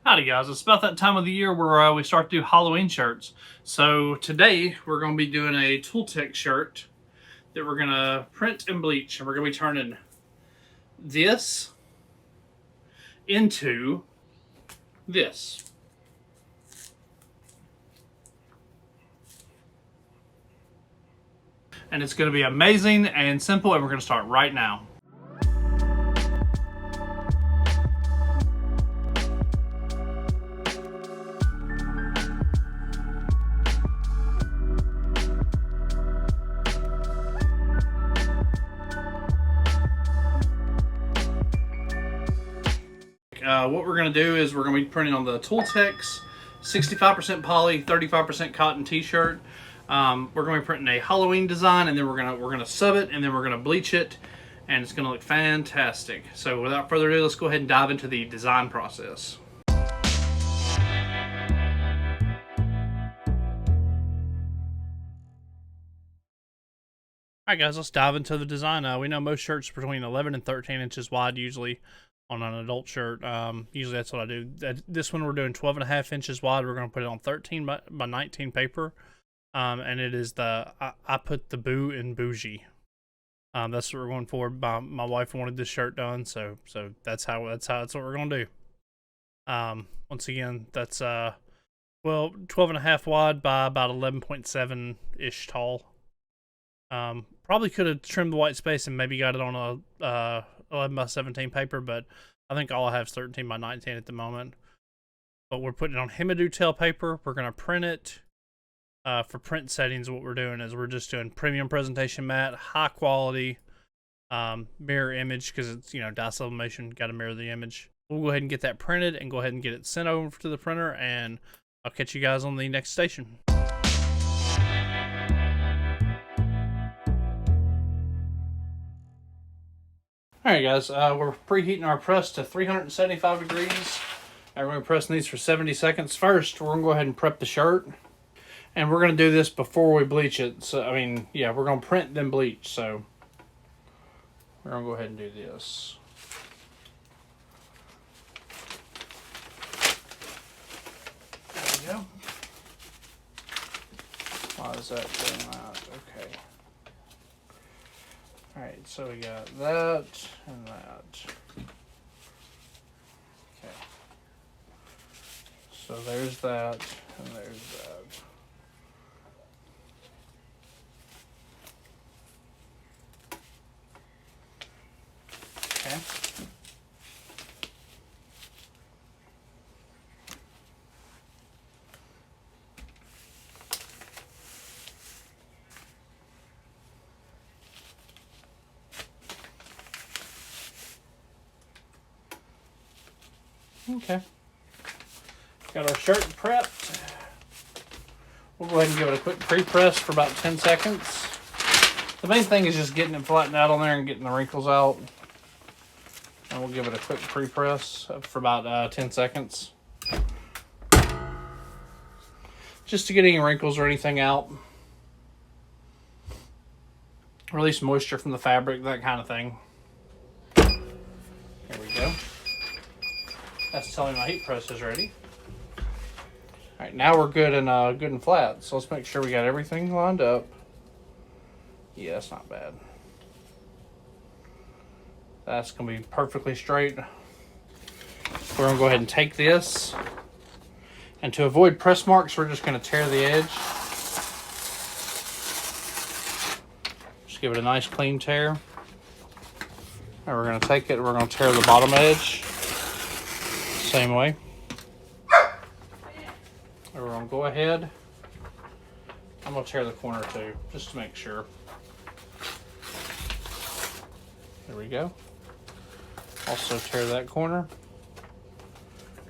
Howdy guys, it's about that time of the year where we start to do Halloween shirts. So today we're going to be doing a Tultex shirt that we're going to print and bleach. And we're going to be turning this into this. And it's going to be amazing and simple, and we're going to start right now. What we're going to do is we're going to be printing on the Tultex 65% poly, 35% cotton t-shirt. We're going to be printing a Halloween design, and then we're going to sub it, and then we're going to bleach it, and it's going to look fantastic. So without further ado, let's go ahead and dive into the design process. Alright guys, let's dive into the design. We know most shirts are between 11 and 13 inches wide usually on an adult shirt. Usually that's what I do. This one we're doing 12.5 inches wide. We're going to put it on 13 by 19 paper. And it is I put the boo in bougie. That's what we're going for. My wife wanted this shirt done, so that's what we're going to do. Once again, that's 12.5 wide by about 11.7 ish tall. Probably could have trimmed the white space and maybe got it on a 11 by 17 paper, but I think all I have is 13 by 19 at the moment. But we're putting it on Hiipoo tail paper. We're going to print it. For print settings, what we're doing is we're just doing premium presentation matte, high quality, mirror image, because it's, dye sublimation, got to mirror the image. We'll go ahead and get that printed and go ahead and get it sent over to the printer, and I'll catch you guys on the next station. Alright guys, we're preheating our press to 375 degrees. And we're going to be pressing these for 70 seconds. First, we're going to go ahead and prep the shirt. And we're going to do this before we bleach it. So, we're going to print then bleach. So, we're going to go ahead and do this. There we go. Why is that doing that? Okay. Alright, so we got that and that. Okay. So there's that and there's that. Okay. Okay. Got our shirt prepped. We'll go ahead and give it a quick pre-press for about 10 seconds. The main thing is just getting it flattened out on there and getting the wrinkles out. And we'll give it a quick pre-press for about 10 seconds. Just to get any wrinkles or anything out. Release moisture from the fabric, that kind of thing. There we go. That's telling my heat press is ready. Alright, now we're good and flat. So let's make sure we got everything lined up. Yeah, that's not bad. That's going to be perfectly straight. We're going to go ahead and take this. And to avoid press marks, we're just going to tear the edge. Just give it a nice clean tear. And we're going to take it and we're going to tear the bottom edge. Same way. And we're going to go ahead. I'm going to tear the corner too, just to make sure. There we go. Also tear that corner.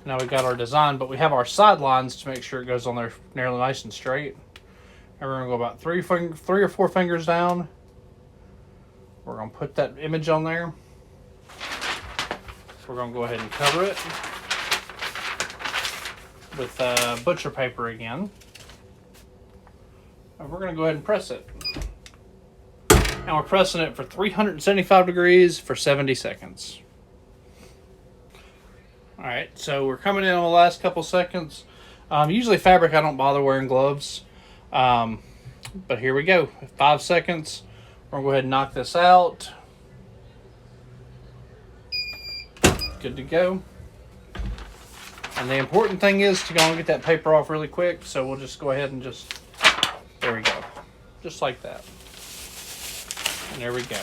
Now we got our design, but we have our side lines to make sure it goes on there nearly nice and straight. And we're going to go about three or four fingers down. We're going to put that image on there. We're going to go ahead and cover it with butcher paper again. And we're going to go ahead and press it. And we're pressing it for 375 degrees for 70 seconds. Alright, so we're coming in on the last couple seconds. Usually fabric, I don't bother wearing gloves. But here we go. 5 seconds. We're going to go ahead and knock this out. Good to go. And the important thing is to go and get that paper off really quick. So we'll just go ahead and just, there we go. Just like that. And there we go.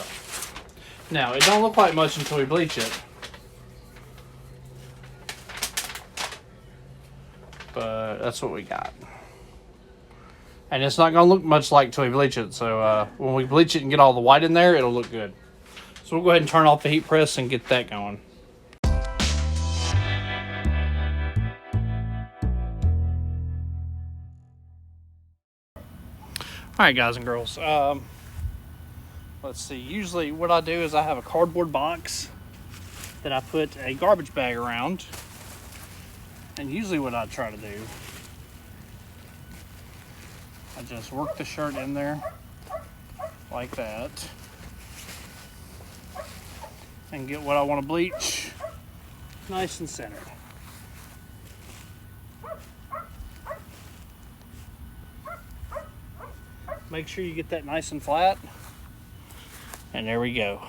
Now, it don't look like much until we bleach it. But that's what we got. And it's not going to look much like till we bleach it. So when we bleach it and get all the white in there, it'll look good. So we'll go ahead and turn off the heat press and get that going. Alright guys and girls, let's see, usually what I do is I have a cardboard box that I put a garbage bag around, and usually what I try to do, I just work the shirt in there like that and get what I want to bleach nice and centered. Make sure you get that nice and flat. And there we go.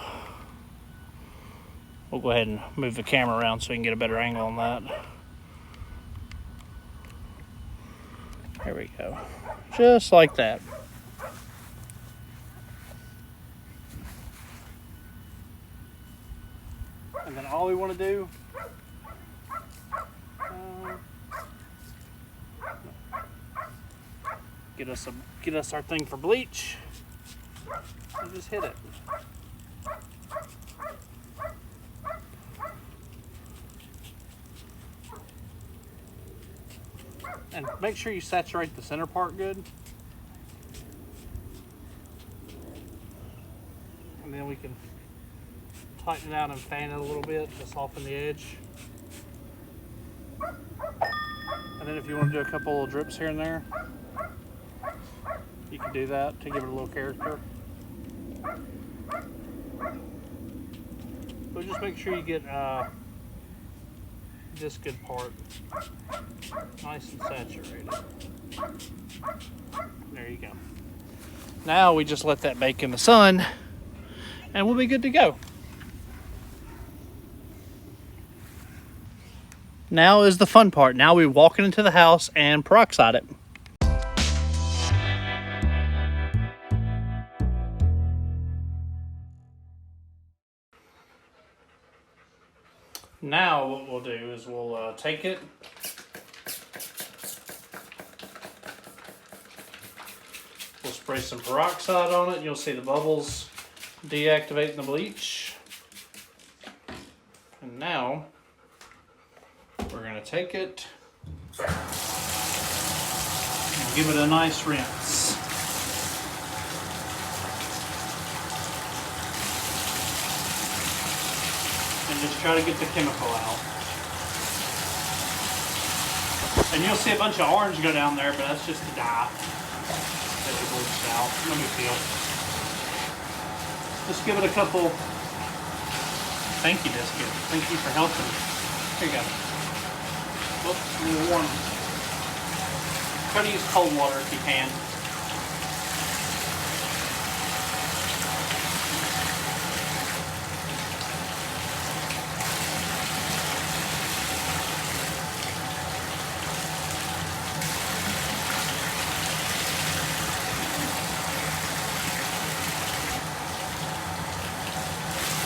We'll go ahead and move the camera around so we can get a better angle on that. There we go. Just like that. And then all we want to do get us our thing for bleach and just hit it. And make sure you saturate the center part good. And then we can tighten it out and fan it a little bit to soften the edge. And then if you want to do a couple little drips here and there, you can do that to give it a little character. But just make sure you get this good part nice and saturated. There you go. Now we just let that bake in the sun and we'll be good to go. Now is the fun part. Now we walk into the house and peroxide it. Now what we'll do is we'll take it, we'll spray some peroxide on it. You'll see the bubbles deactivating the bleach. And now we're going to take it and give it a nice rinse. And just try to get the chemical out. And you'll see a bunch of orange go down there, but that's just the dye that we bleached out. No big deal. Just give it a couple. Thank you, Biscuit. Thank you for helping. Here you go. Whoops, a little warm. Try to use cold water if you can.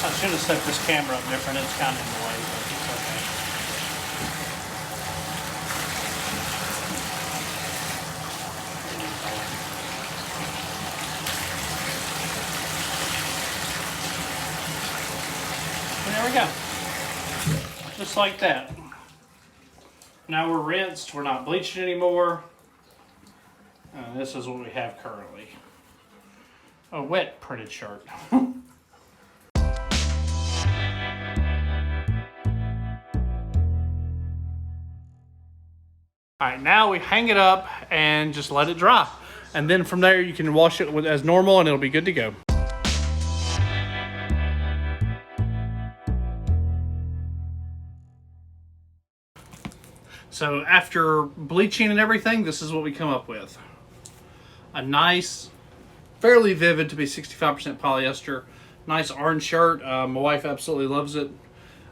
I should have set this camera up different. It's kind of in the way, but it's okay. And there we go. Just like that. Now we're rinsed. We're not bleaching anymore. This is what we have currently. A wet printed shirt. Alright, now we hang it up and just let it dry. And then from there you can wash it as normal and it'll be good to go. So after bleaching and everything, this is what we come up with. A nice, fairly vivid to be 65% polyester, nice orange shirt. My wife absolutely loves it.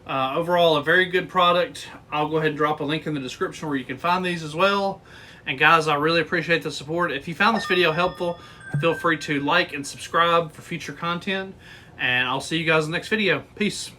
Overall, a very good product. I'll go ahead and drop a link in the description where you can find these as well. And guys, I really appreciate the support. If you found this video helpful, feel free to like and subscribe for future content. And I'll see you guys in the next video. Peace.